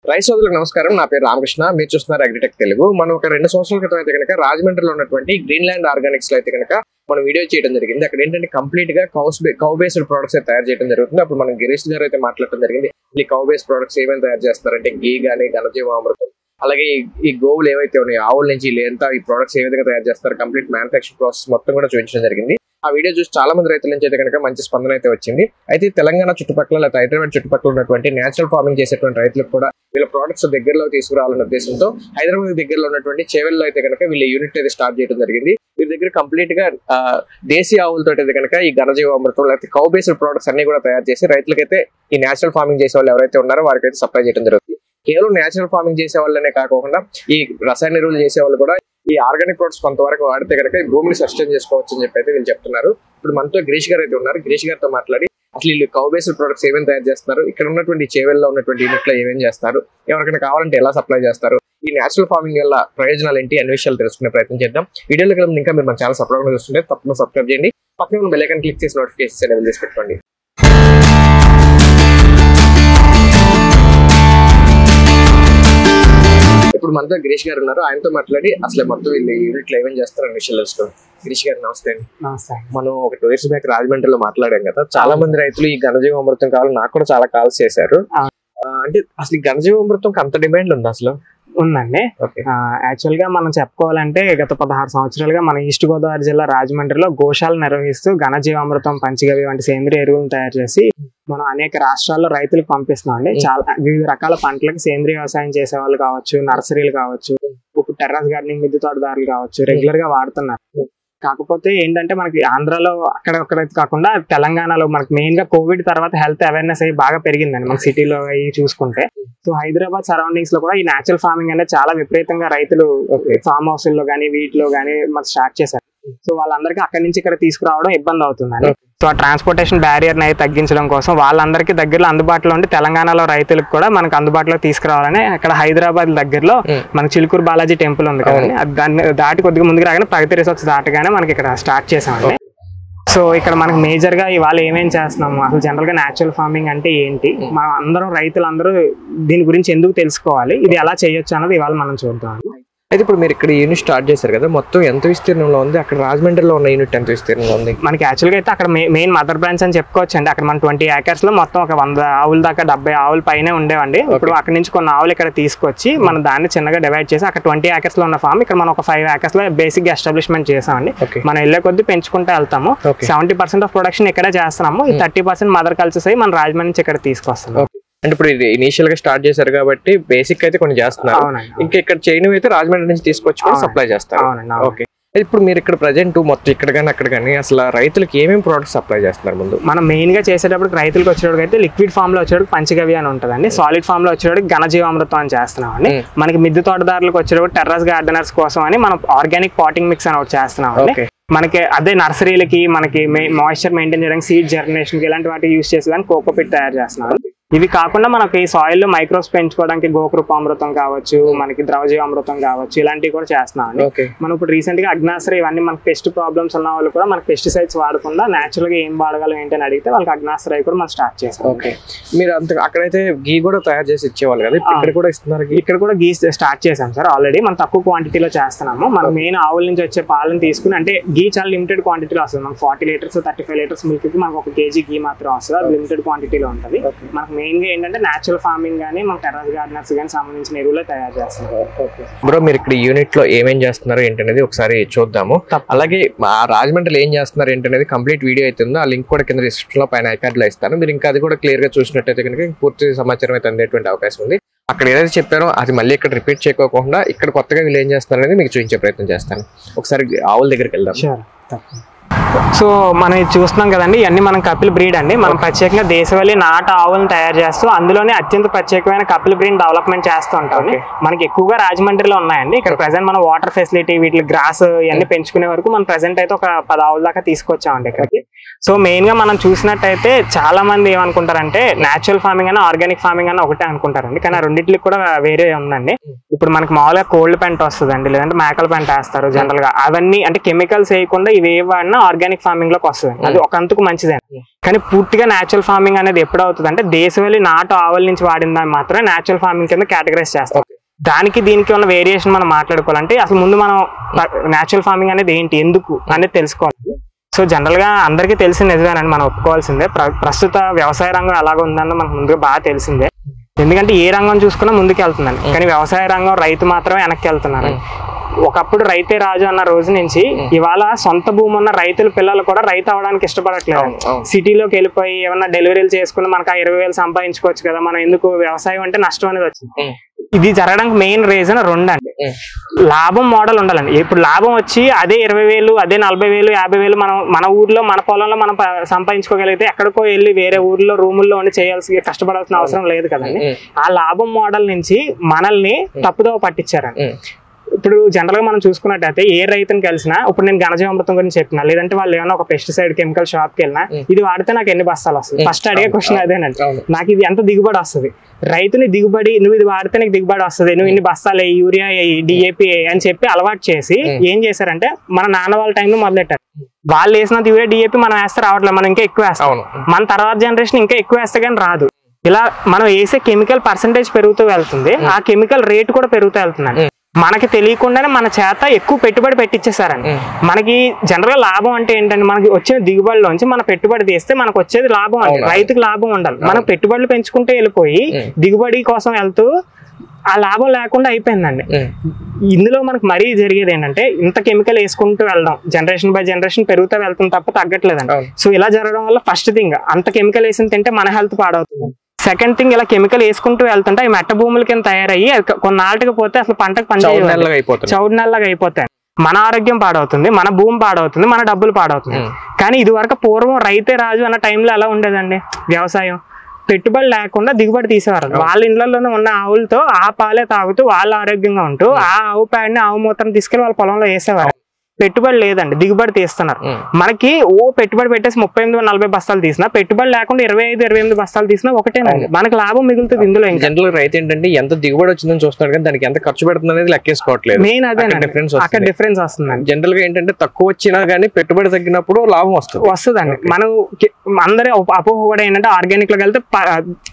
Rice సోదరులకు నమస్కారం. నా పేరు రామకృష్ణ. మీరు చూస్తున్నారు అగ్రిటెక్ తెలుగు. మనం ఒక 2 సంవత్సరాల క్రితం అయితే కనుక రాజమండ్రిలో ఉన్నటువంటి గ్రీన్లాండ్ ఆర్గానిక్స్ లో అయితే కనుక మనం వీడియో చేయడం జరిగింది. అక్కడ ఏంటంటే కంప్లీట్ గా కౌ బేస్డ్ ప్రొడక్ట్స్ తయారు చేయడం జరుగుతుంది. అప్పుడు మనం గిరీష్ గారు అయితే మాట్లాడటం జరిగింది. ఈ కౌ బేస్డ్ ప్రొడక్ట్స్ ఏమేమి తయారు చేస్తారంటే గీ గానీ, ఘనజీవామృతం, అలాగే ఈ గోవులు ఏవైతే ఉన్నాయో ఆవుల నుంచి ఎంత ఈ ప్రొడక్ట్స్ ఏ విధంగా తయారు చేస్తారు, కంప్లీట్ మ్యానుఫాక్చరింగ్ ప్రాసెస్ మొత్తం కూడా చూపించడం జరిగింది. ఆ వీడియో చూసి చాలా మంది రైతుల నుంచి అయితే కనుక మంచి స్పందన అయితే వచ్చింది. అయితే తెలంగాణ చుట్టుపక్కల లేదా హైదరాబాద్ చుట్టుపక్కల ఉన్నటువంటి నేచురల్ ఫార్మింగ్ చేసేటువంటి రైతులకు కూడా వీళ్ళ ప్రొడక్ట్స్ దగ్గరలో తీసుకురావాలన్న ఉద్దేశంతో హైదరాబాద్ దగ్గరలో ఉన్నటువంటి చేవెల్లో అయితే కనుక వీళ్ళ యూనిట్ అయితే స్టార్ట్ చేయడం జరిగింది. వీరి దగ్గర కంప్లీట్ గా దేశీ ఆవులతో అయితే కనుక ఈ ఘనజీవామృతం లేకపోతే కౌ బేస్డ్ ప్రొడక్ట్స్ అన్ని కూడా తయారు చేసి రైతులకైతే ఈ నేచురల్ ఫార్మింగ్ చేసే వాళ్ళు ఎవరైతే ఉన్నారో వారికి అయితే సప్లై చేయడం జరుగుతుంది. కేవలం నేచురల్ ఫార్మింగ్ చేసే వాళ్ళనే కాకుండా ఈ రసాయన ఎరువులు చేసే వాళ్ళు కూడా ఈ ఆర్గానిక్ ప్రొడక్ట్స్ కొంతవరకు వాడితే కనుక ఈ భూమిని సస్టైన్ చేసుకోవచ్చు అని చెప్పి అయితే వీళ్ళు చెప్తున్నారు. ఇప్పుడు మనతో గిరీష్ గారు అయితే ఉన్నారు. గిరీష్ గారితో మాట్లాడి అసలు వీళ్ళు కౌ బేస్డ్ ప్రొడక్ట్స్ ఏమేమి తయారు చేస్తున్నారు, ఇక్కడ ఉన్నటువంటి చేవెల్లో ఉన్నటువంటి యూనిట్ లో ఏమేమి చేస్తారు, ఎవరికైనా కావాలంటే ఎలా సప్లై చేస్తారు, ఈ నేచురల్ ఫార్మింగ్ వల్ల ప్రయోజనాలు ఏంటి అన్ని విషయాలు తెలుసుకునే ప్రయత్నం చేద్దాం. వీడియోలోకి వెళ్ళి ఇంకా మీరు మన ఛానల్ సబ్స్క్రైబ్ చూస్తుంటే తప్పకుండా సబ్స్క్రైబ్ చేయండి. పక్కన ఉన్న బెల్ ఐకాన్ క్లిక్ చేసి నోటిఫికేషన్స్ ఎనేబుల్ చేసి పెట్టుకోండి. ఇప్పుడు మనతో గిరీష్ గారు ఉన్నారు. ఆయనతో మాట్లాడి అసలు మొత్తం వీళ్ళు యూనిట్ లో ఏమేమి చేస్తారు అనే విషయాలు తెలుసుకోండి. గిరీష్ గారు నమస్తే అండి. మనం ఒక 2 years బ్యాక్ రాజమండ్రిలో మాట్లాడాం కదా, చాలా మంది రైతులు ఈ ఘనజీవామృతం కావాలి, నాకు కూడా చాలా కాల్స్ చేశారు. అంటే అసలు ఈ ఘనజీవామృతం అంత డిమాండ్ ఉంది అసలు? ఉందండి. యాక్చువల్ గా మనం చెప్పుకోవాలంటే గత 16 సంవత్సరాలుగా మన ఈస్ట్ గోదావరి జిల్లా రాజమండ్రిలో గోశాలను నిర్వహిస్తూ ఘనజీవామృతం, పంచగవి వంటి సేంద్రియ ఎరువులను తయారు చేసి మనం అనేక రాష్ట్రాల్లో రైతులకు పంపిస్తున్నాం అండి. చాలా వివిధ రకాల పంటలకు సేంద్రియ వ్యవసాయం చేసే వాళ్ళు కావచ్చు, నర్సరీలు కావచ్చు, ఇప్పుడు టెర్రస్ గార్డెనింగ్, మిద్దె తోటదారులు కావచ్చు, రెగ్యులర్ గా వాడుతున్నారు. కాకపోతే ఏంటంటే మనకి ఆంధ్రాలో అక్కడొక్కడైతే కాకుండా తెలంగాణలో మనకి మెయిన్ గా కోవిడ్ తర్వాత హెల్త్ అవేర్నెస్ అయ్యి బాగా పెరిగిందండి మన సిటీలో అవి చూసుకుంటే. సో హైదరాబాద్ సరౌండింగ్స్ లో కూడా ఈ నేచురల్ ఫార్మింగ్ అనేది చాలా విపరీతంగా రైతులు ఫార్మ్ హౌస్ లో కానీ వీటిలో కానీ మనం స్టార్ట్ చేశారు. సో వాళ్ళందరికీ అక్కడి నుంచి ఇక్కడ తీసుకురావడం ఇబ్బంది అవుతుందండి. సో ఆ ట్రాన్స్పోర్టేషన్ బ్యారియర్ ని తగ్గించడం కోసం వాళ్ళందరికీ దగ్గరలో అందుబాటులో ఉండి తెలంగాణలో రైతులకు కూడా మనకు అందుబాటులో తీసుకురావాలని ఇక్కడ హైదరాబాద్ దగ్గరలో మనకి చిలుకూరు బాలాజీ టెంపుల్ ఉంది కదండి, దాన్ని దాటి కొద్దిగా ముందుకు రాగానే ప్రగతి రిసార్ట్స్ దాటగానే మనకి ఇక్కడ స్టార్ట్ చేసామండి. సో ఇక్కడ మనకు మేజర్ గా ఇవాళ ఏమేం చేస్తున్నాము, అసలు జనరల్ గా నేచురల్ ఫార్మింగ్ అంటే ఏంటి, మనం అందరం రైతులందరూ దీని గురించి ఎందుకు తెలుసుకోవాలి, ఇది ఎలా చేయొచ్చు అన్నది ఇవాళ మనం చూద్దాం. అయితే ఇప్పుడు మీరు ఇక్కడ యూనిట్ స్టార్ట్ చేశారు కదా, మొత్తం ఎంత విస్తీర్ణంలో ఉంది? అక్కడ రాజమండ్రిలో ఉన్న యూనిట్ ఎంత విస్తీర్ణంలో ఉంది? మనకి యాక్చువల్గా అయితే అక్కడ మెయిన్ మదర్ బ్రాంచ్ అని చెప్పుకోవచ్చు అండి. అక్కడ మన 20 acres లో మొత్తం ఒక 100 ఆవుల దాకా 70 ఆవుల పైనే ఉండేవండి. ఇప్పుడు అక్కడ నుంచి కొన్ని ఆవులు ఇక్కడ తీసుకొచ్చి మనం దాన్ని చిన్నగా డివైడ్ చేసి అక్కడ 20 acres లో ఉన్న ఫామ్ ఇక్కడ మనం ఒక 5 acres లో బేసిక్ గా ఎస్టాబ్లిష్మెంట్ చేసామండి. మనం వెళ్ళే కొద్ది పెంచుకుంటూ వెళ్తాము. 70% ఆఫ్ ప్రొడక్షన్ ఇక్కడే చేస్తున్నాము. ఈ 30% మదర్ కల్చర్స్ అయ్యి మన రాజమండ్రి నుంచి ఇక్కడ తీసుకొస్తున్నాం. అంటే ఇప్పుడు ఇది ఇనిషియల్ గా స్టార్ట్ చేశారు కాబట్టి బేసిక్ అయితే కొన్ని చేస్తున్నారు. ఇంకా ఇక్కడ చేయడం అయితే రాజమండ్రి నుంచి తీసుకొచ్చి సప్లై చేస్తారు. ఓకే, ఇప్పుడు మీరు ఇక్కడ ప్రజెంట్ మొత్తం ఇక్కడ కానీ అక్కడ కానీ అసలు రైతులకు ఏమేమి ప్రొడక్ట్స్ సప్లై చేస్తున్నారు? ముందు మనం మెయిన్ గా చేసేటప్పుడు రైతులకు వచ్చేటప్పుడు అయితే లిక్విడ్ ఫామ్ లో వచ్చేటప్పుడు పంచగవి అని ఉంటుందండి, సాలిడ్ ఫామ్ లో వచ్చేటప్పుడు ఘనజీవామృతం అని చేస్తున్నామండి. మనకి మిద్దె తోటదారులకు వచ్చేటప్పుడు టెర్రస్ గార్డెనర్స్ కోసం అని మనం ఆర్గానిక్ పాటింగ్ మిక్స్ అని ఒకటి చేస్తున్నామండి. మనకి అదే నర్సరీలకి మనకి మాయిశ్చర్ మెయింటైన్ చేయడానికి, సీడ్ జర్మినేషన్ కి ఇలాంటి వాటి యూజ్ చేసేదానికి కోకోపిట్ తయారు చేస్తున్నాం. ఇవి కాకుండా మనకి సాయిల్ లో మైక్రోబ్స్ పెంచుకోవడానికి గోకృపామృతం కావచ్చు, మనకి ద్రవజీవామృతం కావచ్చు, ఇలాంటివి కూడా చేస్తున్నాం అండి. మనం ఇప్పుడు రీసెంట్ గా అగ్నాశ్రయ ఇవన్నీ మనకి పెస్ట్ ప్రాబ్లమ్స్ ఉన్న వాళ్ళు కూడా మనకి పెస్టిసైడ్స్ వాడకుండా నేచురల్ గా ఏం వాడగలం ఏంటని అడిగితే వాళ్ళకి అగ్నాశ్రయ కూడా మనం స్టార్ట్ చేసాం. ఓకే, మీరు అంత అక్కడైతే గీ కూడా తయారు చేసి ఇచ్చేవాళ్ళు కదా, ఇక్కడ కూడా ఇస్తున్నారు? ఇక్కడ కూడా గీ స్టార్ట్ చేసాం సార్ ఆల్రెడీ. మనం తక్కువ క్వాంటిటీలో చేస్తున్నాము. మనం మెయిన్ ఆవుల నుంచి వచ్చే పాలను తీసుకుని, అంటే గీ చాలా లిమిటెడ్ క్వాంటిటీలో వస్తుంది. మనకు 40 లీటర్స్ 35 లీటర్స్ మిల్క్ కి మనకు 1 kg గీ మాత్రం వస్తుంది. అది లిమిటెడ్ క్వాంటిటీలో ఉంటుంది. మనకు మెయిన్ గా ఏంటంటే నేచురల్ ఫార్మింగ్ గానీ మన టెర్రస్ గార్డెనర్స్ గానీ సంబంధించిన ఎరువులే తయారు చేస్తున్నారు. బ్రో, మీరు ఇక్కడ యూనిట్ లో ఏమేం చేస్తున్నారు ఏంటనేది ఒకసారి చూద్దాము. అలాగే రాజమండ్రిలో ఏం చేస్తున్నారు ఏంటనేది కంప్లీట్ వీడియో అవుతుందో ఆ లింక్ కూడా కింద డిస్క్రిప్షన్ లో పైన ఐకార్డ్ లో ఇస్తాను. మీరు ఇంకా అది కూడా క్లియర్ గా చూసినట్టయితే కనుక పూర్తి సమాచారం అయితే అందేటువంటి అవకాశం ఉంది. అక్కడ ఏదైతే చెప్పారో అది మళ్ళీ ఇక్కడ రిపీట్ చేయకోకుండా ఇక్కడ కొత్తగా వీళ్ళు ఏం చేస్తున్నారు అనేది మీకు చూపించే ప్రయత్నం చేస్తాను. ఒకసారి ఆవుల దగ్గరికి వెళ్దాం. సో మనం చూస్తున్నాం కదండి, ఇవన్నీ మనం కపిల్ బ్రీడ్ అండి. మనం ప్రత్యేకంగా దేశవాళీ నాటు ఆవులను తయారు చేస్తూ అందులోనే అత్యంత ప్రత్యేకమైన కపిల్ బ్రీడ్ డెవలప్మెంట్ చేస్తూ ఉంటాం. మనకి ఎక్కువగా రాజమండ్రిలో ఉన్నాయండి. ఇక్కడ ప్రెసెంట్ మనం వాటర్ ఫెసిలిటీ, వీటి గ్రాస్ ఇవన్నీ పెంచుకునే వరకు మనం ప్రెసెంట్ అయితే ఒక 10 ఆవుల దాకా తీసుకొచ్చామండి ఇక్కడికి. సో మెయిన్ గా మనం చూసినట్టయితే చాలా మంది ఏమనుకుంటారంటే నేచురల్ ఫార్మింగ్ అన్న ఆర్గానిక్ ఫార్మింగ్ అన్న ఒకటే అనుకుంటారండి. కానీ రెండింటికి కూడా వేరే ఉందండి. ఇప్పుడు మనకి మామూలుగా కోల్డ్ పెంట వస్తుందండి, లేదంటే మేకల పెంట వేస్తారు జనరల్ గా. అవన్నీ అంటే కెమికల్స్ వేయకుండా ఇవి ఏ వాడినా ఆర్గానిక్ ఫార్మింగ్ లోకి వస్తుంది. అది ఒక అంతకు మంచిదే. కానీ పూర్తిగా న్యాచురల్ ఫార్మింగ్ అనేది ఎప్పుడు అవుతుంది అంటే దేశవాళీ నాటు ఆవుల నుంచి వాడిన దాన్ని మాత్రమే న్యాచురల్ ఫార్మింగ్ కింద కేటగరైజ్ చేస్తాం. దానికి దీనికి ఉన్న వేరియేషన్ మనం మాట్లాడుకోవాలంటే అసలు ముందు మనం న్యాచురల్ ఫార్మింగ్ అనేది ఏంటి, ఎందుకు అనేది తెలుసుకోవాలి. సో జనరల్ గా అందరికీ తెలిసిన నిజమేనండి, మనం ఒప్పుకోవాల్సిందే. ప్రస్తుత వ్యవసాయ రంగం ఎలాగ ఉందన్న మనకు ముందుగా బాగా తెలిసిందే. ఎందుకంటే ఏ రంగం చూసుకున్నా ముందుకు వెళ్తుందండి, కానీ వ్యవసాయ రంగం రైతు మాత్రమే వెనక్కి వెళ్తున్నారు. ఒకప్పుడు రైతే రాజు అన్న రోజు నుంచి ఇవాళ సొంత భూమి ఉన్న రైతుల పిల్లలు కూడా రైతు అవడానికి ఇష్టపడట్లేదు. సిటీలోకి వెళ్ళిపోయి ఏమన్నా డెలివరీలు చేసుకుని మనకు 20,000 సంపాదించుకోవచ్చు కదా, మనం ఎందుకు వ్యవసాయం అంటే నష్టం అనేది వచ్చింది. ఇది జరగడానికి మెయిన్ రీజన్ 2 అండి. లాభం మోడల్ ఉండాలండి. ఇప్పుడు లాభం వచ్చి అదే 20,000 అదే 40,000 50,000 మనం మన ఊర్లో మన పొలంలో మనం సంపాదించుకోగలిగితే ఎక్కడికో వెళ్ళి వేరే ఊర్లో రూముల్లో ఉండి చేయాల్సి కష్టపడాల్సిన అవసరం లేదు కదండి. ఆ లాభం మోడల్ నుంచి మనల్ని తప్పుదోవ పట్టించారండి. ఇప్పుడు జనరల్ గా మనం చూసుకున్నట్టయితే ఏ రైతుని కలిసినా, ఇప్పుడు నేను ఘనజీవామృతం గురించి చెప్పినా, లేదంటే వాళ్ళు ఏమైనా ఒక పెస్టిసైడ్ కెమికల్ షాప్ కి వెళ్ళినా ఇది వాడితే నాకు ఎన్ని బస్తాలు వస్తుంది, ఫస్ట్ అడిగే క్వశ్చన్ అదేనండి. నాకు ఇది ఎంత దిగుబడి వస్తుంది, రైతుని దిగుబడి నువ్వు ఇది వాడితే నీకు దిగుబడి వస్తుంది, నువ్వు ఇన్ని బస్తాలు వేయి, యూరియా వేయి, డిఏపి అని చెప్పి అలవాటు చేసి ఏం చేశారంటే మన నాన్న వాళ్ళ టైంలో మొదలెట్టారు. వాళ్ళు వేసినంత యూరియా డిఏపి మనం వేస్తే రావట్లేదు, మనం ఇంకా ఎక్కువ వేస్తాం. మన తర్వాత జనరేషన్ ఇంకా ఎక్కువ వేస్తే కానీ రాదు. ఇలా మనం వేసే కెమికల్ పర్సెంటేజ్ పెరుగుతూ వెళ్తుంది, ఆ కెమికల్ రేట్ కూడా పెరుగుతూ వెళ్తుందండి. మనకి తెలియకుండానే మన చేత ఎక్కువ పెట్టుబడి పెట్టించేసారండి. మనకి జనరల్ గా లాభం అంటే ఏంటంటే మనకి వచ్చిన దిగుబడిలోంచి మన పెట్టుబడి తీస్తే మనకు వచ్చేది లాభం అండి. రైతుకి లాభం ఉండాలి. మనం పెట్టుబడులు పెంచుకుంటూ వెళ్ళిపోయి దిగుబడి కోసం వెళ్తూ ఆ లాభం లేకుండా అయిపోయిందండి. ఇందులో మనకు మరీ జరిగేది ఏంటంటే ఇంత కెమికల్ వేసుకుంటూ వెళ్ళడం, జనరేషన్ బై జనరేషన్ పెరుగుతూ వెళ్తుంది తప్ప తగ్గట్లేదండి. సో ఇలా జరగడం వల్ల ఫస్ట్ థింగ్ అంత కెమికల్ వేసిన తింటే మన హెల్త్ పాడవుతుంది. సెకండ్ థింగ్ ఇలా కెమికల్ వేసుకుంటూ వెళ్తుంటే అవి మెట్ట భూముల కింద తయారయ్యి కొన్నాళ్ళకి పోతే అసలు పంటకు చౌడు నెలలాగా అయిపోతాయి. మన ఆరోగ్యం పాడవుతుంది, మన భూమి పాడవుతుంది, మన డబ్బులు పాడవుతుంది. కానీ ఇది వరకు పూర్వం రైతే రాజు అన్న టైంలో ఎలా ఉండేదండి వ్యవసాయం, పెట్టుబడి లేకుండా దిగుబడి తీసేవారు. వాళ్ళ ఇళ్లలోనే ఉన్న ఆవులతో ఆ పాలే తాగుతూ వాళ్ళు ఆరోగ్యంగా ఉంటూ ఆ ఆవు పేడని ఆవు మూత్రం తీసుకెళ్లి వాళ్ళ పొలంలో వేసేవారు. పెట్టుబడి లేదండి, దిగుబడి తీస్తున్నారు. మనకి పెట్టుబడి పెట్టేసి 38-40 బస్తాలు తీసినా, పెట్టుబడి లేకుండా 25-28 బస్తాలు తీసినా ఒకటేనండి, మనకి లాభం మిగులుతుంది. ఇందులో జనరల్ రైతు ఏంటంటే ఎంత దిగుబడి వచ్చిందని చూస్తున్నాడు కానీ దానికి ఎంత ఖర్చు పెడుతుంది అనేది లెక్కేసుకోవట్లేదు. మెయిన్ అదే అక్కడ డిఫరెన్స్ వస్తుందండి. జనరల్ గా ఏంటంటే తక్కువ వచ్చినా గానీ పెట్టుబడి తగ్గినప్పుడు లాభం వస్తుందండి. మనం అందరి అపోహ కూడా ఏంటంటే ఆర్గానిక్ లోకి వెళ్తే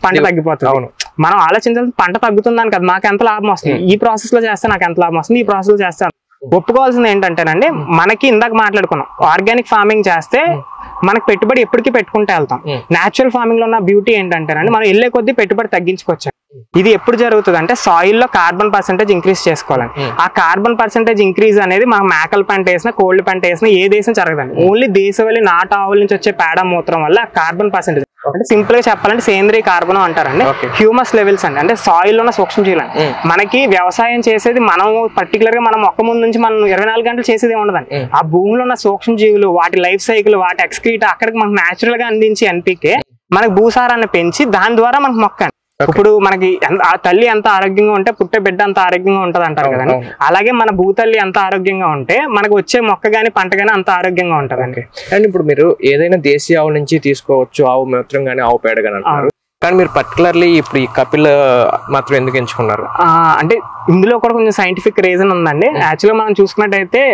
పంట తగ్గిపోతుంది. అవును, మనం ఆలోచించాలి పంట తగ్గుతుందని కదా, నాకు ఎంత లాభం వస్తుంది, ఈ ప్రాసెస్ లో చేస్తే నాకు ఎంత లాభం వస్తుంది, ఈ ప్రాసెస్ లో చేస్తే. ఒప్పుకోవాల్సింది ఏంటంటేనండి, మనకి ఇందాక మాట్లాడుకున్నాం ఆర్గానిక్ ఫార్మింగ్ చేస్తే మనకు పెట్టుబడి ఎప్పటికీ పెట్టుకుంటే వెళ్తాం. న్యాచురల్ ఫార్మింగ్ లో ఉన్న బ్యూటీ ఏంటంటేనండి మనం వెళ్ళే కొద్దీ పెట్టుబడి తగ్గించుకోవచ్చు. ఇది ఎప్పుడు జరుగుతుంది అంటే సాయిల్ లో కార్బన్ పర్సెంటేజ్ ఇంక్రీజ్ చేసుకోవాలండి. ఆ కార్బన్ పర్సెంటేజ్ ఇంక్రీజ్ అనేది మనం మేకల పంట వేసినా కోల్డ్ పంట వేసినా ఏ దేశం జరగదండి. ఓన్లీ దేశవాళీ నాటు ఆవుల నుంచి వచ్చే పేడ మూత్రం వల్ల కార్బన్ పర్సెంటేజ్ అంటే సింపుల్ గా చెప్పాలంటే సేంద్రీయ కార్బన్ అంటారండి. హ్యూమస్ లెవెల్స్ అండి, అంటే సాయిల్ లో ఉన్న సూక్ష్మజీవులు. మనకి వ్యవసాయం చేసేది మనం పర్టికులర్ గా మనం మొక్క ముందు నుంచి మనం 24 గంటలు చేసేది ఉండదండి. ఆ భూమిలో ఉన్న సూక్ష్మజీవులు వాటి లైఫ్ సైకిల్ వాటి ఎక్స్క్రీట్ అక్కడికి మనకు న్యాచురల్ గా అందించి ఎన్పికే మనకు భూసారాన్ని పెంచి దాని ద్వారా మనకు మొక్క. ఇప్పుడు మనకి ఆ తల్లి ఎంత ఆరోగ్యంగా ఉంటే పుట్టే బిడ్డ అంత ఆరోగ్యంగా ఉంటది అంటారు కదండి. అలాగే మన భూతల్లి ఎంత ఆరోగ్యంగా ఉంటే మనకు వచ్చే మొక్క గానీ పంట గానీ అంత ఆరోగ్యంగా ఉంటదండి. అండ్ ఇప్పుడు మీరు ఏదైనా దేశీయ ఆవు నుంచి తీసుకోవచ్చు, ఆవు మూత్రం గానీ ఆవు పేడ గానీ అంటారు, కానీ మీరు పర్టికులర్లీ ఇప్పుడు ఈ కపిల్ మాత్రం ఎందుకు ఎంచుకున్నారు? అంటే ఇందులో కూడా కొంచెం సైంటిఫిక్ రీజన్ ఉందండి. యాక్చువల్గా మనం చూసుకున్నట్టయితే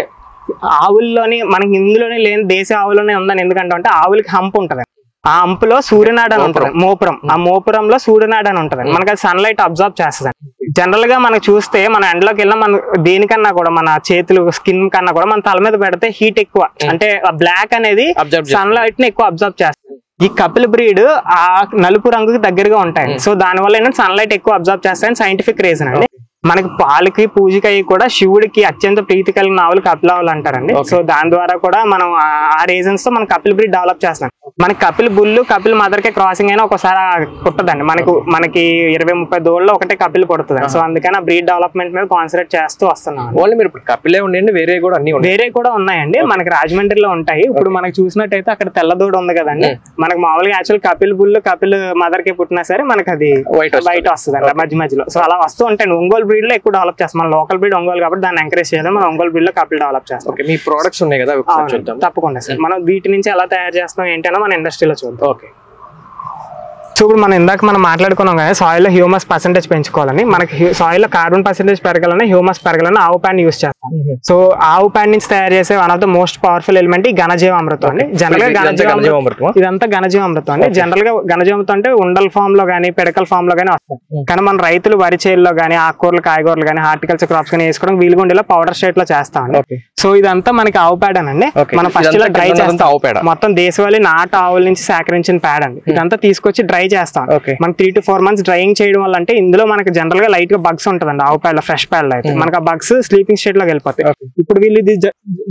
ఆవుల్లోని మనకి ఇందులోనే లేని దేశీయ ఆవులోనే ఉందని ఎందుకంటే ఆవులకి హంప్ ఉంటది. ఆ అంపులో సూర్యనాడు అని ఉంటది, మోపురం. ఆ మోపురంలో సూర్యనాడు అని ఉంటది. మనకి అది సన్లైట్ అబ్జర్వ్ చేస్తుంది. జనరల్ గా మనం చూస్తే మన ఎండలోకి వెళ్ళినా మన దేనికన్నా కూడా మన చేతులు స్కిన్ కన్నా కూడా మన తల మీద పెడితే హీట్ ఎక్కువ, అంటే బ్లాక్ అనేది సన్లైట్ ని ఎక్కువ అబ్జర్వ్ చేస్తుంది. ఈ కపిల్ బ్రీడ్ ఆ నలుపు రంగుకి దగ్గరగా ఉంటాయి. సో దాని వల్ల ఏంటంటే సన్లైట్ ఎక్కువ అబ్జర్వ్ చేస్తాయని సైంటిఫిక్ రీజన్ అండి. మనకి పాలకి పూజకి కూడా శివుడికి అత్యంత ప్రీతి కలిగిన ఆవులు కపిల్ ఆవులు అంటారండి. సో దాని ద్వారా కూడా మనం ఆ రీజన్స్ తో మనం కపిల్ బ్రీడ్ డెవలప్ చేస్తున్నాం. మనకి కపిల్ బుల్లు కపిల్ మదర్ కే క్రాసింగ్ అయినా ఒకసారి పుట్టదండి. మనకి 20-30 దూడల్లో ఒకటే కపిల్ పుడుతుంది. సో అందుకని ఆ బ్రీడ్ డెవలప్మెంట్ మీద కాన్సన్ట్రేట్ చేస్తూ వస్తున్నాం. మీరు ఇప్పుడు కపిలే ఉండండి, వేరే కూడా ఉన్నాయండి. మనకి రాజమండ్రిలో ఉంటాయి. ఇప్పుడు మనకి చూసినట్టయితే అక్కడ తెల్ల దూడ ఉంది కదండి. మనకి మామూలుగా యాక్చువల్ కపిల్ బుల్లు కపిల్ మదర్ కి పుట్టినా సరే మనకి అది బయట వస్తుంది అండి మధ్యలో. సో అలా వస్తూ ఉంటాయి. ఒంగోలు బ్రీడ్ లో ఎక్కువ డెవలప్ చేస్తాం. మన లోకల్ బ్రీడ్ ఒంగోలు కాబట్టి దాన్ని ఎంకరేజ్ చేయాలి. మనం ఒంగోలు బ్రీడ్ లో కపిల్ డెవలప్ చేస్తాం. మీ ప్రొడక్ట్స్ ఉన్నాయి కదా, తప్పకుండా సార్. మనం వీటి నుంచి ఎలా తయారు చేస్తాం ఏంటన్నా మన ఇండస్ట్రీలో చూద్దాం. ఓకే, సో ఇప్పుడు మనం ఇందాక మనం మాట్లాడుకున్నాం కదా సాయిల్ లో హ్యూమస్ పర్సెంటేజ్ పెంచుకోవాలని. మనకి సాయిల్ లో కార్బన్ పర్సెంటేజ్ పెరగాలని హ్యూమస్ పెరగాలని ఆవు ప్యాన్ యూస్ చేస్తాం. చేస్తాం. సో ఆవు పేడ నుంచి తయారు చేసే one of the most powerful element ఈ ఘనజీవామృతం అండి. జనరల్ గా ఘనజీవామృతం ఇదంతా ఘనజీవామృతం అండి. జనరల్ గా ఘనజీవామృతం అంటే ఉండల ఫామ్ లో గానీ పిడకల ఫామ్ లో గానీ వస్తాయి. కానీ మన రైతులు వరి చేల్లో గానీ ఆకుకూరలు కాయగూరలు గానీ హార్టికల్చర్ క్రాప్స్ గానీ వేసుకోవడం వీలుగా ఉండేలా పౌడర్ స్టేట్ లో చేస్తామండి. సో ఇదంతా మనకి ఆవు పేడనండి. మనం ఫస్ట్ ఇలా డ్రై చేస్తాం. మొత్తం దేశవాళీ నాటు ఆవుల నుంచి సేకరించిన పేడ అండి. ఇదంతా తీసుకొచ్చి డ్రై చేస్తాం. మనం 3 to 4 months డ్రైయింగ్ చేయడం వల్ల అంటే ఇందులో మనకి జనరల్ గా లైట్ గా బగ్స్ ఉంటదండి. ఆవు పేడ ఫ్రెష్ పేడలో అయితే మనకి ఆ బగ్స్ స్లీపింగ్ స్టేట్ లోకి వెళ్ళిపోతాయి. ఇప్పుడు వీళ్ళు ఇది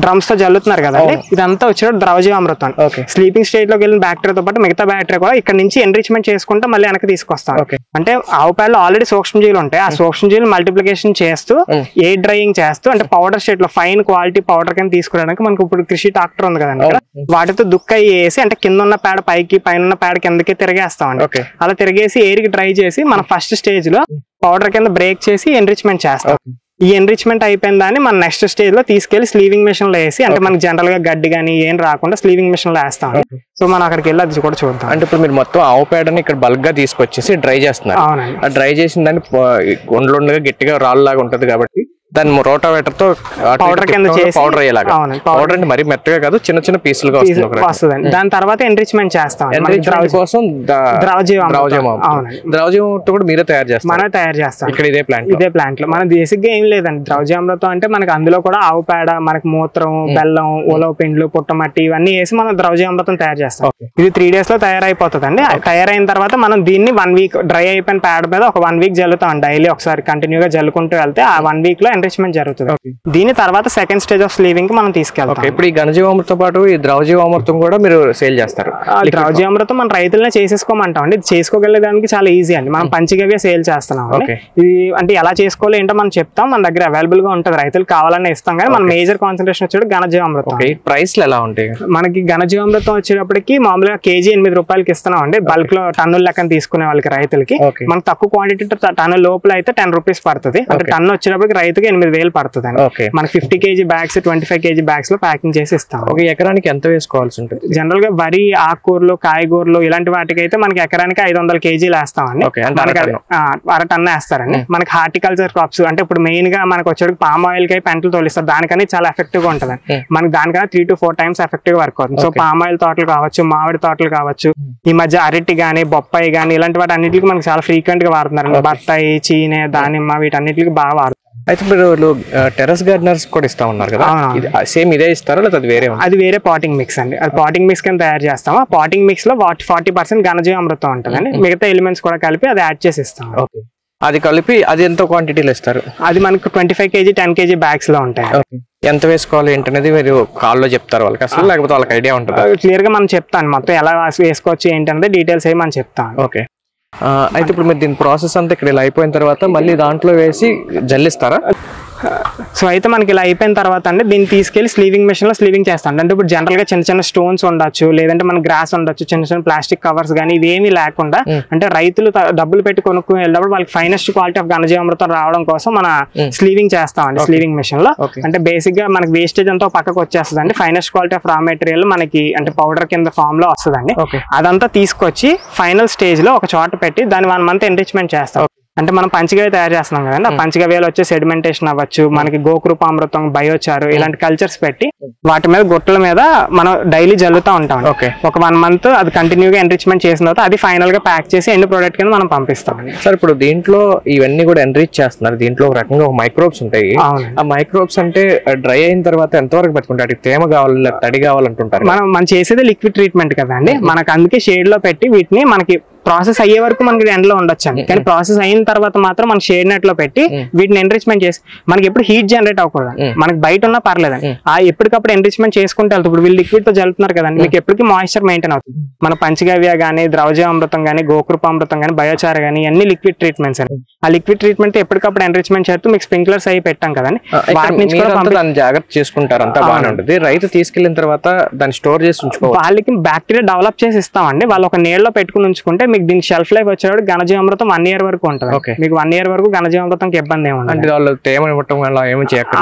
డ్రమ్స్ తో జల్లుతున్నారు కదండి. ఇదంతా వచ్చినప్పుడు ద్రవజీవామృతం. స్లీపింగ్ స్టేట్ లోకి వెళ్ళిన బ్యాక్టీరియాతో పాటు మిగతా బ్యాక్టీరియా కూడా ఇక్కడ నుంచి ఎన్రిచ్మెంట్ చేసుకుంటే మళ్ళీ వెనక్కి తీసుకొస్తాం. అంటే ఆవు పేడలో ఆల్రెడీ సూక్ష్మజీవులు ఉంటాయి. ఆ సూక్ష్మజీవులు మల్టిప్లికేషన్ చేస్తూ ఎయిర్ డ్రైయింగ్ చేస్తూ అంటే పౌడర్ స్టేట్ లో ఫైన్ క్వాలిటీ పౌడర్ కింద తీసుకోవడానికి మనకు ఇప్పుడు కృషి ట్రాక్టర్ ఉంది కదండి. వాటితో దుక్కయి వేసి అంటే కింద ఉన్న పేడ పైకి పైన ఉన్న పేడ కిందకి తిరిగేస్తామండి. అలా తిరిగేసి ఎయిర్ కి డ్రై చేసి మన ఫస్ట్ స్టేజ్ లో పౌడర్ కింద బ్రేక్ చేసి ఎన్రిచ్మెంట్ చేస్తాం. ఈ ఎన్రిచ్మెంట్ అయిపోయిన దాన్ని మన నెక్స్ట్ స్టేజ్ లో తీసుకెళ్లి స్లీవింగ్ మిషన్ లో వేసి అంటే మనకి జనరల్ గా గడ్డి గానీ ఏం రాకుండా స్లీవింగ్ మిషన్ లో వేస్తాం. సో మనం అక్కడికి వెళ్ళి అది కూడా చూద్దాం. అంటే ఇప్పుడు మీరు మొత్తం ఆవు పేడని ఇక్కడ బల్క్ గా తీసుకొచ్చేసి డ్రై చేస్తున్నారు. అవునండి. ఆ డ్రై చేసిన దాన్ని ఉండలుండగా గట్టిగా రాళ్ళు లాగా ఉంటది కాబట్టి దాన్ని రోటావేటర్ తో పౌడర్ కింద చేసి పౌడర్ అయ్యేలాగా. పౌడర్ అంటే మరి మెత్తగా కాదు, చిన్న చిన్న పీసులుగా వస్తుంది. దాని తర్వాత ఎన్రిచ్మెంట్ చేస్తాం. ఎన్రిచ్మెంట్ కోసం ద్రవజీవామృతం కూడా మీరే తయారు చేస్తారు? మనమే తయారు చేస్తాం ఇక్కడ ఇదే ప్లాంట్ లో. మన బేసిక్ గా ఏం లేదండి. ద్రవజీవామృతం అంటే మనకి అందులో కూడా ఆవు పేడ, మనకి మూత్రం, బెల్లం, ఉలవ పిండ్లు, పుట్టమట్టి ఇవన్నీ వేసి మనం ద్రవజీవామృతం తయారు చేస్తాం. ఇది 3 days లో తయారైపోతుంది అండి. తయారైన తర్వాత మనం దీన్ని 1 week డ్రై అయిపోయిన పేడ మీద ఒక 1 week జల్లుతాం. డైలీ ఒకసారి కంటిన్యూగా జల్లుకుంటూ వెళ్తే ఆ 1 week లో ఎన్రిచ్మెంట్ జరుగుతుంది. దీని తర్వాత సెకండ్ స్టేజ్ ఆఫ్ స్లీవింగ్ మనం తీసుకెళ్తాం. ఇప్పుడు ఈ ఘనజీవామృతం పాటు ఈ ద్రవజీవామృతం కూడా మీరు సేల్ చేస్తారు? ద్రవజీవామృతం మన రైతులనే చేసేసుకోమంటాం అండి. చేసుకోగలిగేదానికి చాలా ఈజీ అండి. మనం పంచగవ్య సేల్ చేస్తున్నాం. ఇది అంటే ఎలా చేసుకోవాలి ఏంటో మనం చెప్తాం. మన దగ్గర అవైలబుల్ గా ఉంటుంది. రైతులు కావాలని ఇస్తాం. కానీ మన మేజర్ కాన్సన్ట్రేషన్ వచ్చేటప్పుడు ఘనజీవామృతం. ప్రైస్ ఎలా ఉంటాయి మనకి? ఘనజీవామృతం వచ్చేటప్పటికి మామూలుగా కేజీ 8 రూపాయలకి ఇస్తున్నాం అండి. బల్క్ లో టన్నుల లెక్కన తీసుకునే వాళ్ళకి రైతులకి. మనకు తక్కువ క్వాంటిటీ టన్ను లోపల అయితే 10 రూపీస్ పడుతుంది. అంటే టన్ను వచ్చేటప్పటికి రైతుకి 8,000 పడుతుంది. మనకి 50 kg బ్యాగ్స్ 25 kg బ్యాగ్స్ లో ప్యాకింగ్ చేసి ఇస్తాం. ఒక ఎకరానికి ఎంత వేసుకోవాల్సి ఉంటుంది? జనరల్ గా వరి, ఆకుకూరలు, కాయగూరలు ఇలాంటి వాటికి అయితే మనకి ఎకరానికి 500 kg వేస్తామండి. అర టన్ను వేస్తారండి. మనకి హార్టికల్చర్ క్రాప్స్ అంటే ఇప్పుడు మెయిన్ గా మనకి వచ్చేటికి పామ్ ఆయిల్ కి పెంటలు తోలిస్తారు. దానికని చాలా ఎఫెక్టివ్ గా ఉంటుంది. మనకి దానికన్నా 3 to 4 times ఎఫెక్టివ్ గా వర్క్ అవుతుంది. సో పామ్ ఆయిల్ తోటలు కావచ్చు, మామిడి తోటలు కావచ్చు, ఈ మధ్య అరటి గానీ, బొప్పాయి గానీ ఇలాంటి వాటి అన్నిటికి మనకి చాలా ఫ్రీక్వెంట్ గా వాడుతున్నారు. బత్తాయి, చీనే, దానిమ్మ వీటన్నిటికి బాగా వాడుతున్నారు. అయితే మీరు టెర్రస్ గార్డెనర్స్ కూడా ఇస్తా ఉన్నారు కదా, సేమ్ ఇదే ఇస్తారా లేదా అది వేరే? అది వేరే పాటింగ్ మిక్స్ అండి. అది పాటింగ్ మిక్స్ కింద తయారు చేస్తాం. ఆ పాటింగ్ మిక్స్ లో 40% ఘనజీవామృతం ఉంటుందండి. మిగతా ఎలిమెంట్స్ కూడా కలిపి అది యాడ్ చేసి ఇస్తాం. అది కలిపి అది ఎంత క్వాంటిటీలో ఇస్తారు? అది మనకు 25 kg 10 kg బ్యాగ్స్ లో ఉంటాయి. ఎంత వేసుకోవాలి ఏంటనేది మీరు కాల్లో చెప్తారు వాళ్ళకి అసలు, లేకపోతే వాళ్ళకి ఐడియా ఉంటుంది? క్లియర్ గా మనం చెప్తాను. మొత్తం ఎలా వేసుకోవచ్చు ఏంటనేది డీటెయిల్స్ ఏమి మనం చెప్తాం. ఓకే. అయితే ఇప్పుడు మీరు దీని ప్రాసెస్ అంతా ఇక్కడ ఇలా అయిపోయిన తర్వాత మళ్ళీ దాంట్లో వేసి జల్లిస్తారా? సో అయితే మనకి ఇలా అయిపోయిన తర్వాత అంటే దీన్ని తీసుకెళ్లి స్లీవింగ్ మెషిన్ లో స్లీవింగ్ చేస్తాం. అంటే ఇప్పుడు జనరల్ గా చిన్న చిన్న స్టోన్స్ ఉండొచ్చు, లేదంటే మన గ్రాస్ ఉండొచ్చు, చిన్న చిన్న ప్లాస్టిక్ కవర్స్ కానీ ఇవేమీ లేకుండా అంటే రైతులు డబ్బులు పెట్టి కొనుక్కుని వెళ్ళినప్పుడు వాళ్ళకి ఫైనెస్ట్ క్వాలిటీ ఆఫ్ ఘనజీవామృతం రావడం కోసం మన స్లీవింగ్ చేస్తామండి స్లీవింగ్ మెషిన్ లో. అంటే బేసిక్ గా మనకి వేస్టేజ్ అంతా పక్కకు వచ్చేస్తుంది అండి. Finest quality of raw material మనకి అంటే పౌడర్ కింద ఫామ్ లో వస్తుందండి. అదంతా తీసుకొచ్చి ఫైనల్ స్టేజ్ లో ఒక చోట పెట్టి దాన్ని 1 month ఎన్రిచ్మెంట్ చేస్తాం. అంటే మనం పంచగవ్య తయారు చేస్తున్నాం కదండి. ఆ పంచగవ్యలో వచ్చే సెడిమెంటేషన్ అవ్వచ్చు, మనకి గోకృపామృతం, బయోచారు ఇలాంటి కల్చర్స్ పెట్టి వాటి మీద గుట్టల మీద మనం డైలీ జల్లుతూ ఉంటాం. ఒక 1 month అది కంటిన్యూగా ఎన్రిచ్మెంట్ చేసిన తర్వాత అది ఫైనల్ గా ప్యాక్ చేసి ఎండ్ ప్రోడక్ట్ కింద మనం పంపిస్తాం. సార్ ఇప్పుడు దీంట్లో ఇవన్నీ కూడా ఎన్రిచ్ చేస్తున్నారు. దీంట్లో ఒక రకంగా ఒక మైక్రోబ్స్ ఉంటాయి. ఆ మైక్రోబ్స్ అంటే డ్రై అయిన తర్వాత ఎంతవరకు పెట్టుకుంటారు? తేమ కావాలి, తడి కావాలంటుంటారు. మనం చేసేది లిక్విడ్ ట్రీట్మెంట్ కదండి. మనకు అందుకే షేడ్ లో పెట్టి వీటిని మనకి ప్రాసెస్ అయ్యే వరకు మనకి ఎండలో ఉండొచ్చండి. కానీ ప్రాసెస్ అయిన తర్వాత మాత్రం మనం షేడ్ నెట్ లో పెట్టి వీటిని ఎన్రిచ్మెంట్ చేసి మనకి ఎప్పుడు హీట్ జనరేట్ అవ్వకూడదు. మనకి బయట ఉన్నా పర్లేదండి. ఆ ఎప్పటికప్పుడు ఎన్రిచ్మెంట్ చేసుకుంటే వెళ్తుంది. ఇప్పుడు వీళ్ళు లిక్విడ్ తో జల్లుతున్నారు కదండి, మీకు ఎప్పటికీ మాయిశ్చర్ మెయింటైన్ అవుతుంది. మన పంచగవ్య గానీ, ద్రవజీవామృతం గానీ, గోకృపామృతం గానీ, బయోచార గానీ అన్ని లిక్విడ్ ట్రీట్మెంట్స్ అండి. ఆ లిక్విడ్ ట్రీట్మెంట్ ఎప్పటికప్పుడు ఎన్రిచ్మెంట్ చేస్తూ మీకు స్ప్రింక్లర్స్ అయి పెట్టాం కదండి. వాటి నుంచి కూడా జాగ్రత్త చేసుకుంటారు. అంతా బాగానే ఉంటుంది. రైతు తీసుకెళ్లిన తర్వాత దాన్ని స్టోర్ చేసి ఉంచుకోవాలి. వాళ్ళకి బ్యాక్టీరియా డెవలప్ చేసి ఇస్తామండి. వాళ్ళు ఒక నీళ్ళలో పెట్టుకుని ఉంచుకుంటే మీకు దీనికి షెల్ఫ్ లైఫ్ వచ్చేవాడు ఘనజీవామృతం 1 year వరకు ఉంటుంది. మీకు 1 year వరకు ఘనజీవామృతంకి ఇబ్బంది ఏముంటుంది.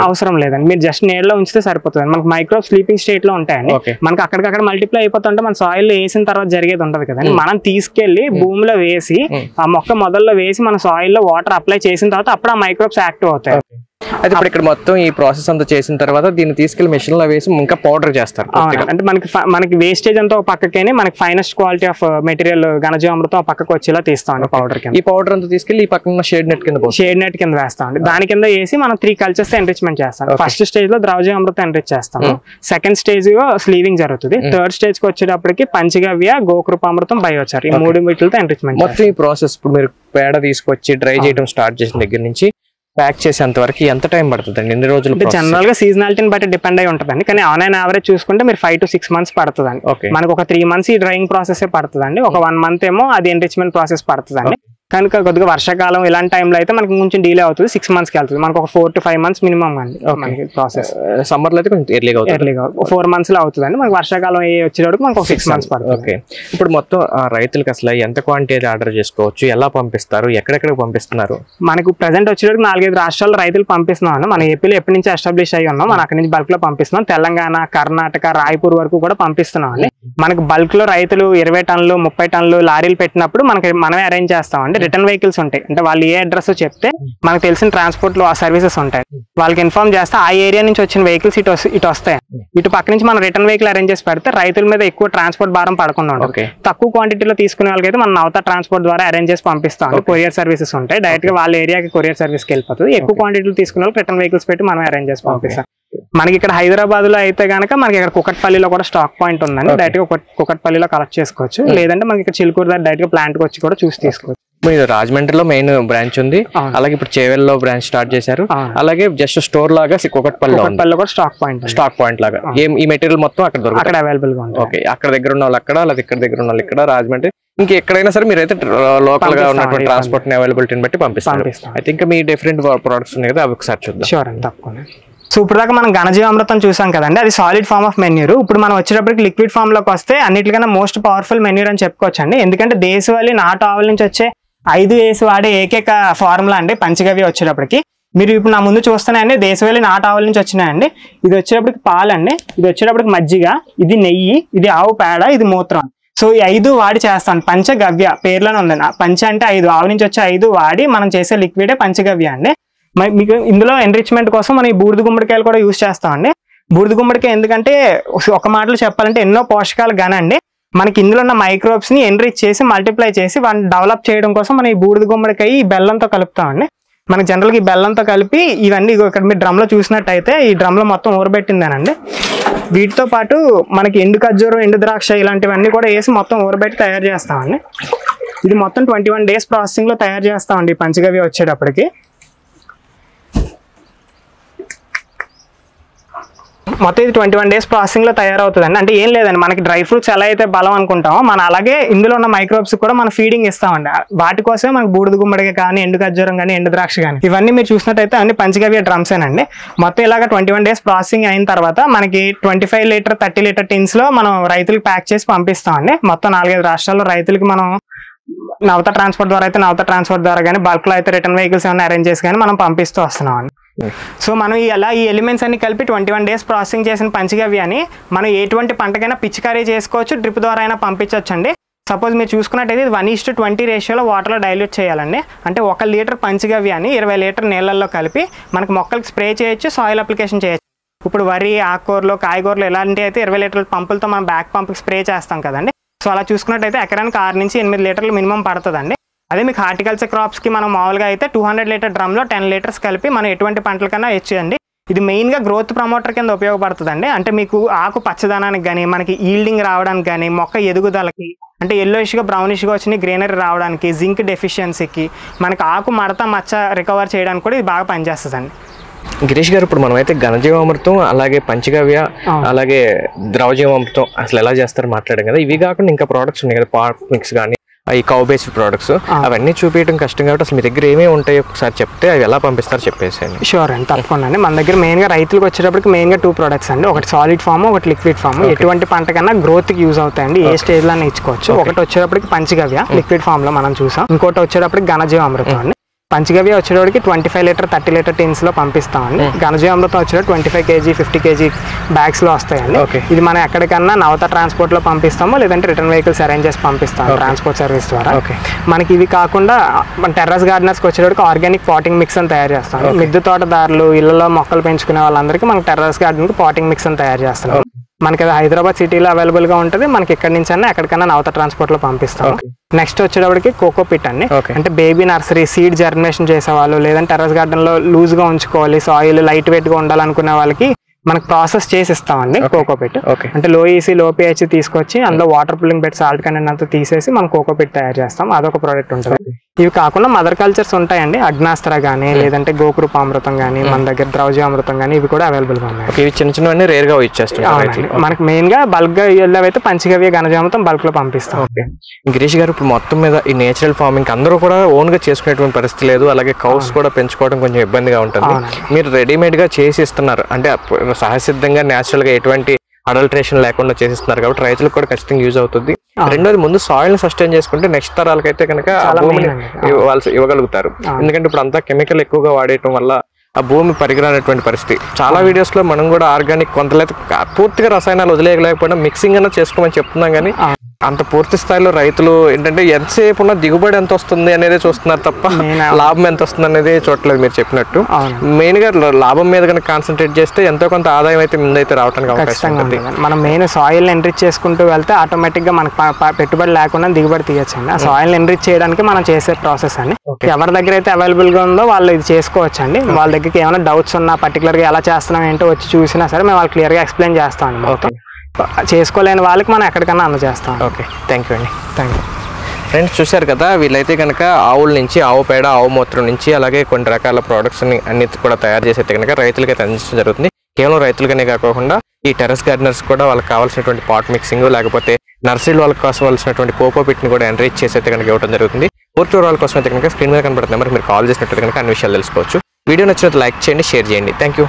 అవసరం లేదండి. మీరు జస్ట్ నీళ్ళలో ఉంచితే సరిపోతుంది. మనకి మైక్రో స్లీపింగ్ స్టేట్ లో ఉంటాయండి. మనకి అక్కడికక్కడ మల్టిప్లై అయిపోతుంటే మన సాయిల్ వేసిన తర్వాత జరిగేది ఉంటది కదండి. మనం తీసుకెళ్లి భూమిలో వేసి ఆ మొక్క మొదల్లో వేసి మన సాయిల్ లో వాటర్ అప్లై చేసిన తర్వాత అప్పుడు ఆ మైక్రోబ్స్ యాక్టివ్ అవుతాయి. అయితే ఇప్పుడు ఇక్కడ మొత్తం ఈ ప్రాసెస్ అంతా చేసిన తర్వాత దీన్ని తీసుకెళ్లి మెషిన్ లో వేసి ఇంకా పౌడర్ చేస్తారు. అంటే మనకి వేస్టేజ్ అంతా పక్కకేనే మనకి ఫైనెస్ట్ క్వాలిటీ ఆఫ్ మెటీరియల్ ఘనజీవామృతం పక్కకు వచ్చేలా తీస్తామండి పౌడర్ కింద. ఈ పౌడర్ అంతా తీసుకెళ్లి ఈ పక్కన షేడ్ నెట్ కింద వేస్తామండి. దాని కింద వేసి మనం 3 కల్చర్స్ ఎన్రిచ్మెంట్ చేస్తాం. ఫస్ట్ స్టేజ్ లో ద్రవజీవామృతం ఎన్రిచ్ చేస్తాము. సెకండ్ స్టేజ్ స్లీవింగ్ జరుగుతుంది. థర్డ్ స్టేజ్ కి వచ్చేటప్పటికి పంచగవ్య, గోకృపామృతం, బయోచార్ ఈ 3 వీటితో ఎన్రిచ్మెంట్. మొత్తం ఈ ప్రాసెస్ ఇప్పుడు మీరు పేడ తీసుకొచ్చి డ్రై చేయడం స్టార్ట్ చేసిన దగ్గర నుంచి ప్యాక్ చేసేంత వరకు ఎంత టైం పడుతుంది అండి? ఎన్ని రోజులు? జనరల్ గా సీజనాలిటీని బట్టి డిపెండ్ అయి ఉంటుందండి. కానీ ఆన్ అండ్ యావరేజ్ చూసుకుంటే మీరు 5 to 6 months పడుతుందండి. మనకు ఒక 3 months ఈ డ్రైయింగ్ ప్రాసెస్ పడుతుందండి. ఒక 1 month ఏమో అది ఎన్రిచ్మెంట్ ప్రాసెస్ పడుతుందండి. కనుక కొద్దిగా వర్షాకాలం ఇలాంటి టైంలో అయితే మనకి కొంచెం డిలే అవుతుంది. 6 months కి వెళ్తుంది. మనకు ఒక 4 to 5 months మినిమం అండి మనకి ప్రాసెస్. సమ్మర్ లో అయితే కొంచెం ఎర్లీగా 4 months లో అవుతుందండి. మనకి వర్షాకాలం వచ్చేటప్పుడు మనకు 6 months పడుతుంది. ఓకే, ఇప్పుడు మొత్తం రైతులకు అసలు ఎంత క్వాంటిటీ ఆర్డర్ చేసుకోవచ్చు, ఎలా పంపిస్తారు, ఎక్కడెక్కడికి పంపిస్తున్నారు? మనకు ప్రెసెంట్ వచ్చేటప్పుడు 4-5 రాష్ట్రాల్లో రైతులు పంపిస్తున్నాం. మన ఏపీలో ఎప్పటి నుంచి ఎస్టాబ్లిష్ అయ్యి ఉన్నాం. మనం అక్కడి నుంచి బల్క్ లో పంపిస్తున్నాం. తెలంగాణ, కర్ణాటక, రాయపూర్ వరకు కూడా పంపిస్తున్నాం అండి. మనకు బల్క్ లో రైతులు 20 టన్నులు 30 టన్నులు లారీలు పెట్టినప్పుడు మనమే అరేంజ్ చేస్తామండి. రిటర్న్ వెహికల్స్ ఉంటాయి. అంటే వాళ్ళు ఏ అడ్రస్ చెప్తే మనకు తెలిసిన ట్రాన్స్పోర్ట్ లో ఆ సర్వీసెస్ ఉంటాయి. వాళ్ళకి ఇన్ఫార్మ్ చేస్తే ఆ ఏరియా నుంచి వచ్చిన వెహికల్స్ ఇటు వస్తాయి. ఇటు పక్క నుంచి మనం రిటర్న్ వెహికల్ అరేంజ్ చేసి పెడితే రైతుల మీద ఎక్కువ ట్రాన్స్పోర్ట్ భారం పడకుండా ఉంటుంది. తక్కువ క్వాంటిటీలో తీసుకునే వాళ్ళకైతే మనం నవత ట్రాన్స్పోర్ట్ ద్వారా అరేంజ్ చేసి పంపిస్తాం. కొరియర్ సర్వీసెస్ ఉంటాయి. డైరెక్ట్ గా వాళ్ళ ఏరియాకి కొరియర్ సర్వీస్కి వెళ్ళిపోతుంది. ఎక్కువ క్వాంటిటీలో తీసుకునే వాళ్ళకి రిటర్న్ వెహికల్స్ పెట్టి మనం అరేంజ్ చేసి పంపిస్తాం. మనకి ఇక్కడ హైదరాబాద్ లో అయితే కనుక మనకి ఇక్కడ కుకట్పల్లిలో కూడా స్టాక్ పాయింట్ ఉందండి. డైరెక్ట్ గా కుకట్పల్లిలో కలెక్ట్ చేసుకోవచ్చు. లేదంటే మనకి ఇక్కడ చిలుకూరు దగ్గర డైరెక్ట్ గా ప్లాంట్ కి వచ్చి కూడా చూసి తీసుకోవచ్చు. రాజమండ్రిలో మెయిన్ బ్రాంచ్ ఉంది, అలాగే ఇప్పుడు చేవెల్లో బ్రాంచ్ స్టార్ట్ చేశారు, అలాగే జస్ట్ స్టోర్ లాగా కుకట్పల్లిలో కూడా స్టాక్ పాయింట్ లాగా ఈ మెటీరియల్ మొత్తం అక్కడ దొరుకుతుంది, అక్కడ అవైలబుల్ గా ఉంది. ఓకే, అక్కడ దగ్గర ఉన్న వాళ్ళు అక్కడ, అలాగే ఇక్కడ దగ్గర ఉన్న వాళ్ళు ఇక్కడ, రాజమండ్రి ఇంకా ఎక్కడైనా సరే మీరైతే లోకల్ గా ఉన్నటువంటి ట్రాన్స్పోర్ట్ అవైలబిలిటీని బట్టి పంపిస్తారు. అయితే ఇంకా మీ డిఫరెంట్ ప్రొడక్ట్స్ ఉన్నాయి కదా, అవి ఒకసారి చూద్దాం. షూర్ అండి, తప్పకుండా. సో ఇప్పుడు దాకా మనం ఘనజీవామృతం చూసాం కదండి, అది సాలిడ్ ఫార్మ్ ఆఫ్ మెన్యూర్. ఇప్పుడు మనం వచ్చేటప్పటికి లిక్విడ్ ఫామ్ లోకి వస్తే అన్నిటికన్నా మోస్ట్ పవర్ఫుల్ మెన్యూర్ అని చెప్పుకోవచ్చు అండి. ఎందుకంటే దేశవాళీ నాటు ఆవుల నుంచి వచ్చే 5 వేసి వాడే ఏకైక ఫార్ములా అండి పంచగవ్య. వచ్చేటప్పటికి మీరు ఇప్పుడు నా ముందు చూస్తున్నాయండి, దేశవాళీ నాటు ఆవుల నుంచి వచ్చినాయండి. ఇది వచ్చేటప్పటికి పాలండి, ఇది వచ్చేటప్పటికి మజ్జిగ, ఇది నెయ్యి, ఇది ఆవు పేడ, ఇది మూత్రం. సో ఈ 5 వాడి చేస్తాను. పంచగవ్య పేర్లోనే ఉందండి. పంచ అంటే 5, ఆవు నుంచి వచ్చే 5 వాడి మనం చేసే లిక్విడే పంచగవ్య అండి. మీకు ఇందులో ఎన్రిచ్మెంట్ కోసం మనం ఈ బూడిద గుమ్మడికాయలు కూడా యూజ్ చేస్తామండి. బూడిద గుమ్మడికాయ ఎందుకంటే ఒక మాటలో చెప్పాలంటే ఎన్నో పోషకాలు గానండి. మనకి ఇందులో ఉన్న మైక్రోబ్స్ ని ఎన్రిచ్ చేసి మల్టిప్లై చేసి వాటిని డెవలప్ చేయడం కోసం మనం ఈ బూడిద గుమ్మడికాయ ఈ బెల్లంతో కలుపుతామండి. మనకి జనరల్గా ఈ బెల్లంతో కలిపి ఇవన్నీ ఇక్కడ మీరు డ్రమ్ లో చూసినట్టయితే ఈ డ్రమ్ లో మొత్తం ఊరబెట్టిందేనండి. వీటితో పాటు మనకి ఎండు ఖర్జూరం, ఎండు ద్రాక్ష ఇలాంటివన్నీ కూడా వేసి మొత్తం ఊరబెట్టి తయారు చేస్తామండి. ఇది మొత్తం 21 days ప్రాసెసింగ్ లో తయారు చేస్తామండి ఈ పంచగవ్య వచ్చేటప్పటికి. మొత్తం ఇది 21 days ప్రాసెసింగ్ లో తయారవుతుందండి. అంటే ఏం లేదండి, మనకి డ్రై ఫ్రూట్స్ ఎలా అయితే బలం అనుకుంటామో మనం అలాగే ఇందులో ఉన్న మైక్రోబ్స్ కూడా మనం ఫీడింగ్ ఇస్తామండి. వాటి కోసమే మనకి బూడిద గుమ్మడికాయ కానీ, ఎండు ఖర్జూరం కానీ, ఎండు ద్రాక్ష కానీ ఇవన్నీ మీరు చూసినట్టయితే అన్ని పంచగవ్య డ్రమ్స్ ఏనండి. మొత్తం ఇలాగ 21 days ప్రాసెసింగ్ అయిన తర్వాత మనకి 25 లీటర్ 30 లీటర్ టిన్స్ లో మనం రైతులకు ప్యాక్ చేసి పంపిస్తామండి. మొత్తం 4-5 రాష్ట్రాల్లో రైతులకి మనం నవత ట్రాన్స్పోర్ట్ ద్వారా అయితే నవత ట్రాన్స్పోర్ట్ ద్వారా కానీ, బల్క్ లో అయితే రిటర్న్ వెహికల్స్ ఏమైనా అరేంజ్ చేసి కానీ మనం పంపిస్తూ వస్తున్నాం అండి. సో మనం ఈ ఎలిమెంట్స్ అన్ని కలిపి 21 days ప్రాసెసింగ్ చేసిన పంచగవ్యాన్ని మనం ఎటువంటి పంటకైనా పిచికారీ చేసుకోవచ్చు, డ్రిప్ ద్వారా అయినా పంపించవచ్చు అండి. సపోజ్ మీరు చూసుకున్నట్టయితే 1:20 రేషియోలో వాటర్లో డైల్యూట్ చేయాలండి. అంటే 1 లీటర్ పంచగవ్యాన్ని 20 లీటర్ నీళ్ళల్లో కలిపి మనకి మొక్కలకి స్ప్రే చేయొచ్చు, సాయిల్ అప్లికేషన్ చేయొచ్చు. ఇప్పుడు వరి, ఆకుకూరలు, కాయగూరలు ఇలాంటివి అయితే 20 లీటర్ల పంపులతో మనం బ్యాక్ పంప్కి స్ప్రే చేస్తాం కదండి. సో అలా చూసుకున్నట్టయితే ఎకరానికి 6 నుంచి 8 లీటర్లు మినిమం పడుతుందండి. అదే మీకు హార్టికల్చర్ క్రాప్స్కి మనం మామూలుగా అయితే 200 లీటర్ డ్రమ్లో 10 లీటర్స్ కలిపి మనం ఎటువంటి పంటలకన్నా ఇచ్చేయండి. ఇది మెయిన్గా గ్రోత్ ప్రమోటర్ కింద ఉపయోగపడుతుందండి. అంటే మీకు ఆకు పచ్చదనానికి కానీ, మనకి ఈల్డింగ్ రావడానికి కానీ, మొక్క ఎదుగుదలకి అంటే ఎల్లోయిష్గా బ్రౌనిష్గా వచ్చిన గ్రీనరీ రావడానికి, జింక్ డెఫిషియన్సీకి, మనకి ఆకు మడత మచ్చ రికవర్ చేయడానికి కూడా ఇది బాగా పనిచేస్తుందండి. గిరీష్ గారు, ఇప్పుడు మనమైతే ఘనజీవామృతం, అలాగే పంచగవ్య, అలాగే ద్రవజీవామృతం అసలు ఎలా చేస్తారో మాట్లాడాం కదా. ఇవి కాకుండా ఇంకా ప్రోడక్ట్స్ ఉన్నాయి కదా, పాట్ మిక్స్ కానీ, ఈ కౌ బేస్డ్ ప్రోడక్ట్స్, అవన్నీ చూపించడం కష్టం కాబట్టి అసలు మీ దగ్గర ఏమేమి ఉంటాయో ఒకసారి చెప్తే అవి ఎలా పంపిస్తారో చెప్పేసాను. షూర్ అండి, తప్పకుండా అండి. మన దగ్గర మెయిన్గా రైతులకు వచ్చేటప్పటికి మెయిన్గా 2 products అండి. ఒకటి సాలిడ్ ఫామ్, ఒకటి లిక్విడ్ ఫామ్. ఎటువంటి పంట కన్నా గ్రోత్కి యూజ్ అవుతాయండి, ఏ స్టేజ్లో ఇచ్చుకోవచ్చు. ఒకటి వచ్చేటప్పటికి పంచగవ్య లిక్విడ్ ఫామ్లో మనం చూసాం, ఇంకోటి వచ్చేటప్పటికి ఘనజీవామృతం అండి. పంచగవ్య వచ్చేటోడికి 25 లీటర్ 30 లీటర్ టిన్స్ లో పంపిస్తామండి. ఘనజీవామృతం వచ్చేటప్పుడు 25 kg 50 kg బ్యాగ్స్ లో వస్తాయండి. ఇది మనం ఎక్కడికన్నా నవత ట్రాన్స్పోర్ట్ లో పంపిస్తామో లేదంటే రిటర్న్ వెహికల్స్ అరేంజ్ చేసి పంపిస్తాం ట్రాన్స్పోర్ట్ సర్వీస్ ద్వారా. మనకి ఇవి కాకుండా మన టెర్రస్ గార్డెనర్స్ కి వచ్చేటోడికి ఆర్గానిక్ పాటింగ్ మిక్స్ అని తయారు చేస్తాం. మిద్దె తోటదారులు ఇళ్లలో మొక్కలు పెంచుకునే వాళ్ళందరికీ మనకి టెర్రస్ గార్డెన్ కి పాటింగ్ మిక్స్ అని తయారు చేస్తున్నాం. మనకి అది హైదరాబాద్ సిటీలో అవైలబుల్ గా ఉంటుంది. మనకి ఎక్కడి నుంచి అన్నా ఎక్కడికన్నా నవత ట్రాన్స్పోర్ట్ లో పంపిస్తాం. నెక్స్ట్ వచ్చేటప్పటికి కోకో పిట్ అండి. అంటే బేబీ నర్సరీ సీడ్ జర్మినేషన్ చేసేవాళ్ళు లేదంటే టెర్రస్ గార్డెన్ లో లూజ్ గా ఉంచుకోవాలి, సాయిల్ లైట్ వెయిట్ గా ఉండాలనుకునే వాళ్ళకి మనకి ప్రాసెస్ చేసి ఇస్తామండి కోకో పిట్. అంటే లో ఈసీ లో పిహెచ్ తీసుకొచ్చి అందులో వాటర్ పుల్లింగ్ పెట్టి సాల్ట్ కంటెంట్ అంతా తీసేసి మనం కోకో పిట్ తయారు చేస్తాం. అదొక ప్రోడక్ట్ ఉంటుంది. ఇవి కాకుండా మదర్ కల్చర్స్ ఉంటాయండి. అగ్నాస్త్ర గానీ లేదంటే గోకృపామృతం గానీ మన దగ్గర ద్రౌజామృతం గానీ ఇవి కూడా అవైలబుల్ గా ఉన్నాయి. ఇవి చిన్న చిన్నవన్నీ రేర్ గా ఇచ్చేస్తాం. మనకి మెయిన్ గా బల్క్ గా అయితే పంచగవ్య ఘనజీవామృతం బల్క్ లో పంపిస్తాం. గిరీష్ గారు ఇప్పుడు మొత్తం మీద ఈ నేచురల్ ఫార్మింగ్ అందరూ కూడా ఓన్ గా చేసుకునేటువంటి పరిస్థితి లేదు. అలాగే కౌస్ కూడా పెంచుకోవడం కొంచెం ఇబ్బందిగా ఉంటుంది. మీరు రెడీమేడ్ గా చేసి ఇస్తున్నారు అంటే సహసిద్ధంగా నేచురల్ గా ఎటువంటి అడల్ట్రేషన్ లేకుండా చేసిస్తున్నారు కాబట్టి రైతులకు కూడా ఖచ్చితంగా యూజ్ అవుతుంది. రెండోది ముందు సాయిల్ ని సస్టైన్ చేసుకుంటే నెక్స్ట్ తరాలకైతే కనుక భూమిని ఇవ్వగలుగుతారు. ఎందుకంటే ఇప్పుడు అంతా కెమికల్ ఎక్కువగా వాడేయటం వల్ల ఆ భూమి పరిగరానటువంటి పరిస్థితి. చాలా వీడియోస్ లో మనం కూడా ఆర్గానిక్ కొంతలేదు పూర్తిగా రసాయనాలు వదిలేయలేకపోయినా మిక్సింగ్ అన్న చేసుకోమని చెప్తున్నాం కానీ అంత పూర్తి స్థాయిలో రైతులు ఏంటంటే ఎంతసేపు ఉన్న దిగుబడి ఎంత వస్తుంది అనేది చూస్తున్నారు తప్ప లాభం ఎంత వస్తుంది అనేది చూడలేదు. మీరు చెప్పినట్టు మెయిన్ గా లాభం మీద కనుక కాన్సన్ట్రేట్ చేస్తే ఎంతో కొంత ఆదాయం అయితే ముందైతే రావడానికి అవకాశం ఉంది. మనం మెయిన్ సాయిల్ ఎన్రిచ్ చేసుకుంటూ వెళ్తే ఆటోమేటిక్ గా మనకు పెట్టుబడి లేకుండా దిగుబడి తీయచ్చండి. ఆ సాయిల్ ఎన్రిచ్ చేయడానికి మనం చేసే ప్రాసెస్ అండి. ఎవరి దగ్గర అయితే అవైలబుల్ గా ఉందో వాళ్ళు ఇది చేసుకోవచ్చు అండి. వాళ్ళ దగ్గరికి ఏమైనా డౌట్స్ ఉన్నా పర్టికులర్ గా ఎలా చేస్తున్నాం ఏంటో వచ్చి చూసినా సరే మేము వాళ్ళు క్లియర్ గా ఎక్స్ప్లెయిన్ చేస్తాం అండి. చేసుకోలేని వాళ్ళకి మనం ఎక్కడికన్నా అందజేస్తాం. ఓకే, థ్యాంక్ యూ అండి. Thank you. ఫ్రెండ్స్ చూశారు కదా, వీళ్ళైతే కనుక ఆవుల నుంచి ఆవు పేడ ఆవు మూత్రం నుంచి అలాగే కొన్ని రకాల ప్రోడక్ట్స్ని అన్నిటి కూడా తయారు చేసైతే కనుక రైతులకైతే అందించడం జరుగుతుంది. కేవలం రైతులకనే కాకుండా ఈ టెర్రస్ గార్డెనర్స్ కూడా వాళ్ళకి కావాల్సినటువంటి పాట్ మిక్సింగ్ లేకపోతే నర్సరీలు వాళ్ళకి కావాల్సినటువంటి కోకో పిట్ని కూడా ఎన్రిచ్ చేసి అయితే కనుక ఇవ్వడం జరుగుతుంది. పూర్తి వివరాల కోసం అయితే కనుక స్క్రీన్ మీద కనబడుతుంది నెంబర్ మీరు కాల్ చేసినట్టు కనుక అన్ని విషయాలు తెలుసుకోవచ్చు. వీడియో నచ్చినట్టు లైక్ చేయండి, షేర్ చేయండి. Thank you.